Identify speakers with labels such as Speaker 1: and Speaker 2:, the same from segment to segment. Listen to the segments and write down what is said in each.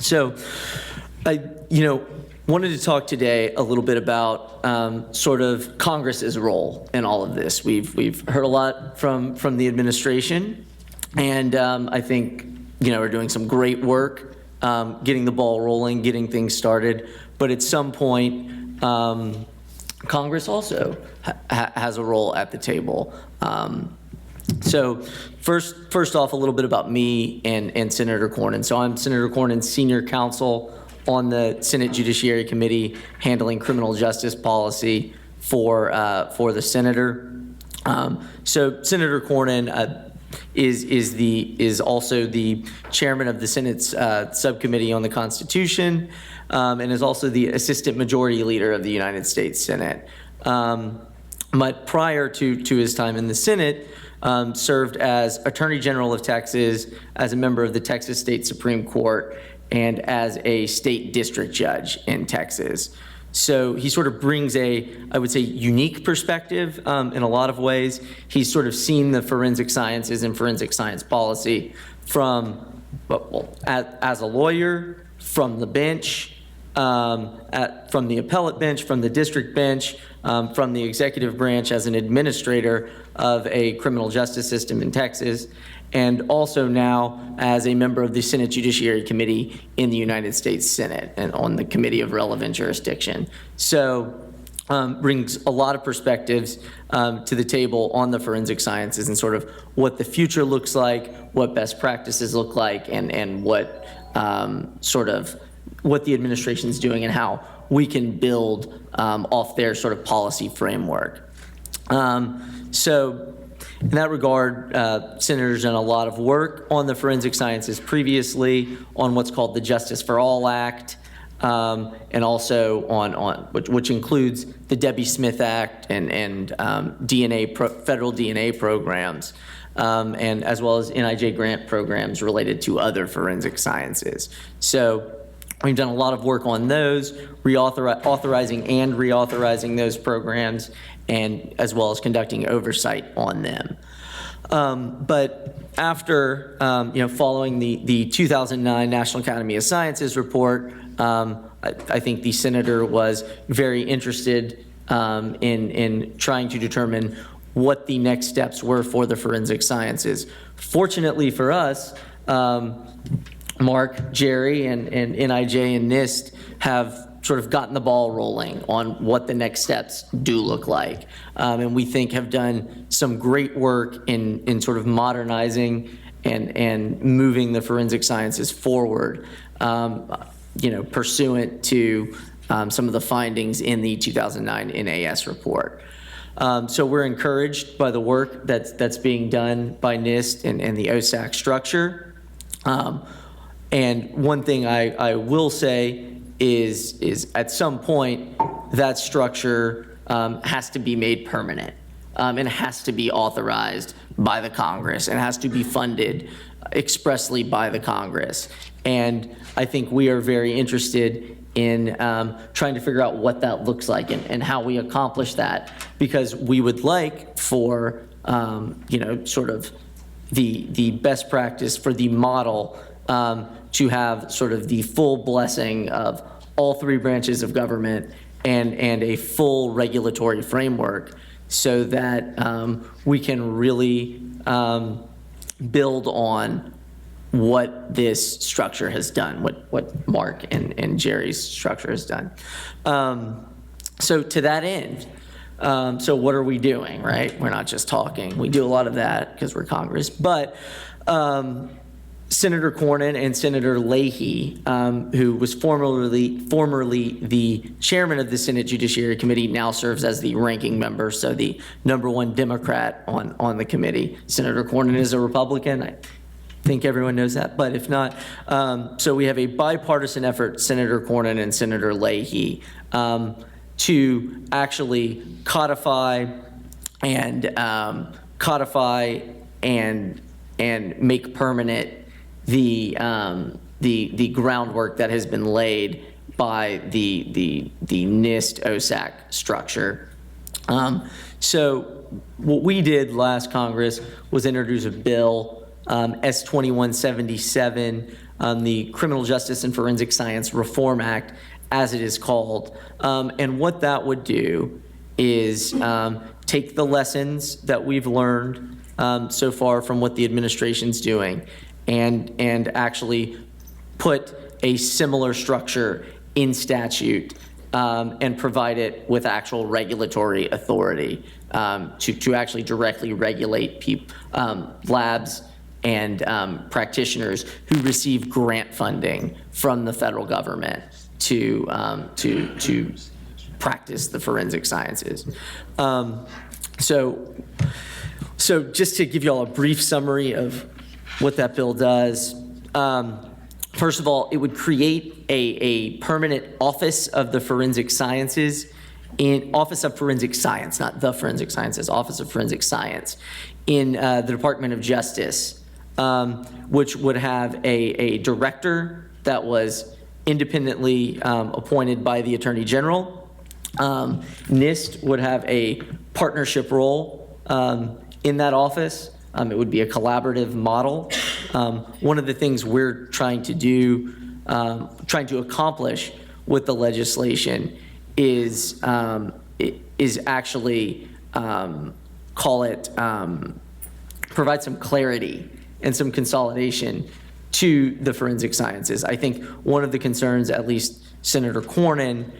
Speaker 1: So I, wanted to talk today a little bit about sort of Congress's role in all of this. We've heard a lot from the administration, and I think we're doing some great work getting the ball rolling, getting things started. But at some point, Congress also has a role at the table. So first off, a little bit about me and Senator Cornyn. So I'm Senator Cornyn's senior counsel on the Senate Judiciary Committee, handling criminal justice policy for the senator. So Senator Cornyn is also the chairman of the Senate's subcommittee on the Constitution, and is also the assistant majority leader of the United States Senate. But prior to his time in the Senate, served as Attorney General of Texas, as a member of the Texas State Supreme Court, and as a state district judge in Texas. So he sort of brings I would say, unique perspective in a lot of ways. He's sort of seen the forensic sciences and forensic science policy from, as a lawyer, from the bench, from the appellate bench, from the district bench, from the executive branch as an administrator of a criminal justice system in Texas, and also now as a member of the Senate Judiciary Committee in the United States Senate and on the Committee of Relevant Jurisdiction. So brings a lot of perspectives to the table on the forensic sciences and sort of what the future looks like, what best practices look like, and what what the administration is doing and how we can build off their sort of policy framework. So in that regard, Senator's done a lot of work on the forensic sciences previously, on what's called the Justice for All Act, and also on which includes the Debbie Smith Act and federal DNA programs, and as well as NIJ grant programs related to other forensic sciences. So we've done a lot of work on those, authorizing and reauthorizing those programs, and as well as conducting oversight on them. But after, following the 2009 National Academy of Sciences report, I think the senator was very interested in trying to determine what the next steps were for the forensic sciences. Fortunately for us, Mark, Jerry, and NIJ and NIST have sort of gotten the ball rolling on what the next steps do look like. And we think have done some great work in sort of modernizing and moving the forensic sciences forward, pursuant to some of the findings in the 2009 NAS report. So we're encouraged by the work that's being done by NIST and the OSAC structure. And one thing I will say is at some point that structure has to be made permanent, and has to be authorized by the Congress, and has to be funded expressly by the Congress. And I think we are very interested in trying to figure out what that looks like and how we accomplish that, because we would like for sort of the best practice for the model to have sort of the full blessing of all three branches of government and a full regulatory framework, so that we can really build on what this structure has done, what Mark and Jerry's structure has done. So to that end, so what are we doing, right? We're not just talking. We do a lot of that because we're Congress, but Senator Cornyn and Senator Leahy, who was formerly the chairman of the Senate Judiciary Committee, now serves as the ranking member, so the #1 Democrat on the committee. Senator Cornyn is a Republican. I think everyone knows that, but if not, so we have a bipartisan effort, Senator Cornyn and Senator Leahy, to actually codify and make permanent the groundwork that has been laid by the NIST OSAC structure. So what we did last Congress was introduce a bill, S2177, the Criminal Justice and Forensic Science Reform Act, as it is called. And what that would do is take the lessons that we've learned so far from what the administration's doing and actually put a similar structure in statute and provide it with actual regulatory authority to actually directly regulate labs and practitioners who receive grant funding from the federal government to practice the forensic sciences. So just to give you all a brief summary of what that bill does. First of all, it would create a permanent Office of the Forensic Sciences, Office of Forensic Science, not the Forensic Sciences, Office of Forensic Science in the Department of Justice, which would have a director that was independently appointed by the Attorney General. NIST would have a partnership role in that office. It would be a collaborative model. One of the things we're trying to accomplish with the legislation is actually provide some clarity and some consolidation to the forensic sciences. I think one of the concerns, at least Senator Cornyn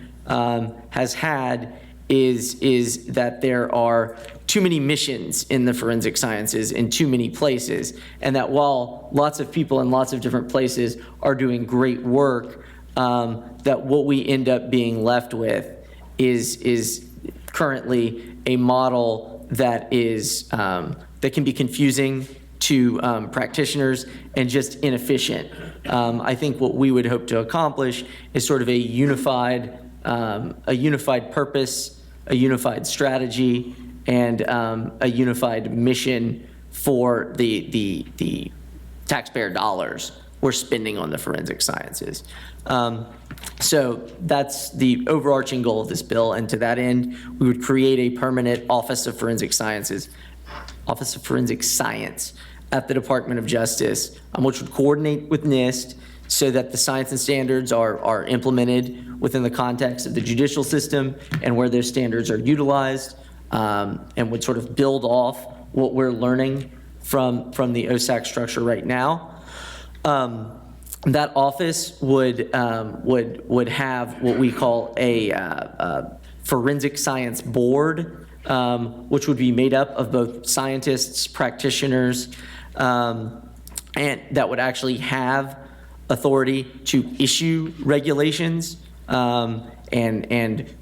Speaker 1: has had, is that there are too many missions in the forensic sciences in too many places, and that while lots of people in lots of different places are doing great work, that what we end up being left with is currently a model that is that can be confusing to practitioners and just inefficient. I think what we would hope to accomplish is sort of a unified purpose, a unified strategy, and a unified mission for the taxpayer dollars we're spending on the forensic sciences. So that's the overarching goal of this bill, and to that end, we would create a permanent Office of Forensic Sciences, Office of Forensic Science at the Department of Justice, which would coordinate with NIST so that the science and standards are implemented within the context of the judicial system and where those standards are utilized, and would sort of build off what we're learning from the OSAC structure right now. That office would have what we call a forensic science board, which would be made up of both scientists, practitioners, and that would actually have authority to issue regulations and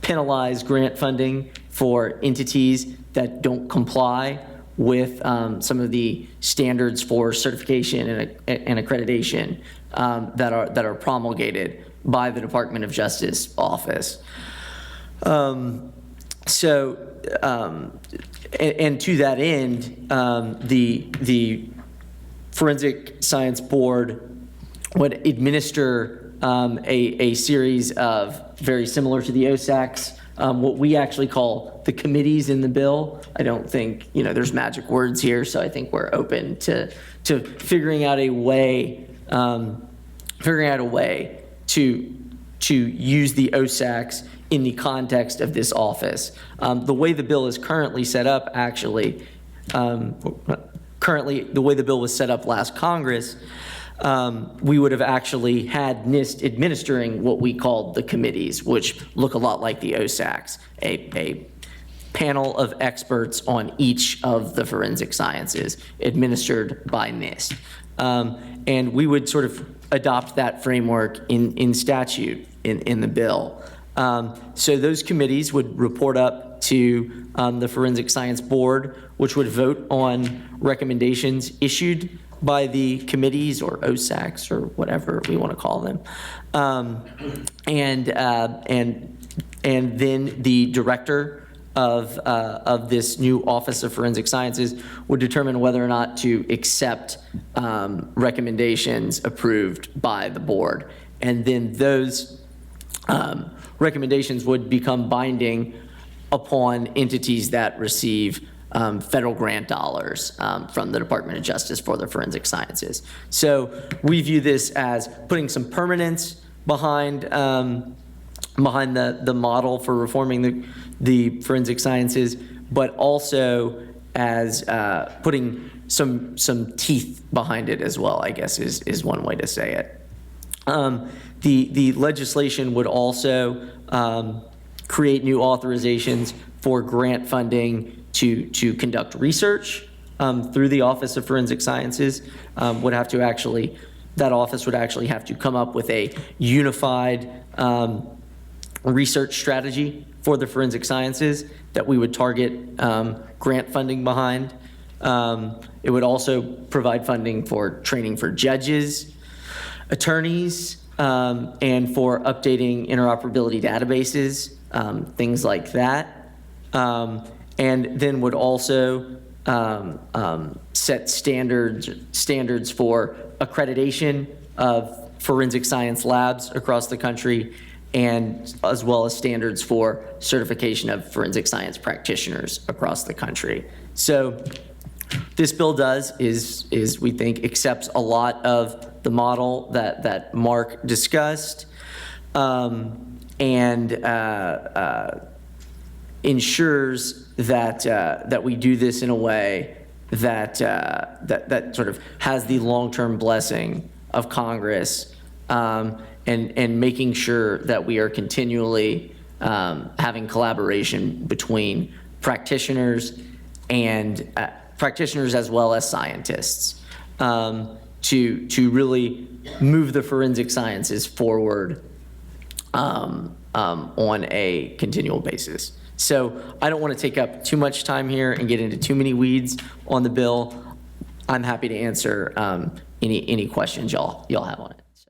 Speaker 1: penalize grant funding for entities that don't comply with some of the standards for certification and accreditation that are promulgated by the Department of Justice office. And to that end, the Forensic Science Board would administer a series of, very similar to the OSACs, what we actually call the committees in the bill. I don't think, there's magic words here, so I think we're open to figuring out a way to use the OSACs in the context of this office. The way the bill is currently set up, actually, the way the bill was set up last Congress, we would have actually had NIST administering what we called the committees, which look a lot like the OSACs, a panel of experts on each of the forensic sciences administered by NIST. And we would sort of adopt that framework in statute in the bill. So those committees would report up to the Forensic Science Board, which would vote on recommendations issued by the committees or OSACs or whatever we want to call them. And then the director of this new Office of Forensic Sciences would determine whether or not to accept recommendations approved by the board. And then those recommendations would become binding upon entities that receive federal grant dollars from the Department of Justice for the forensic sciences. So we view this as putting some permanence behind the model for reforming the forensic sciences, but also as putting some teeth behind it as well, I guess is one way to say it. The legislation would also create new authorizations for grant funding to conduct research through the Office of Forensic Sciences. That office would actually have to come up with a unified research strategy for the forensic sciences that we would target grant funding behind. It would also provide funding for training for judges, attorneys, and for updating interoperability databases, things like that. And then would also set standards for accreditation of forensic science labs across the country, and as well as standards for certification of forensic science practitioners across the country. So this bill is we think accepts a lot of the model that Mark discussed, and ensures that we do this in a way that sort of has the long-term blessing of Congress, and making sure that we are continually having collaboration between practitioners and practitioners as well as scientists, to really move the forensic sciences forward on a continual basis. So I don't want to take up too much time here and get into too many weeds on the bill. I'm happy to answer any questions y'all have on it.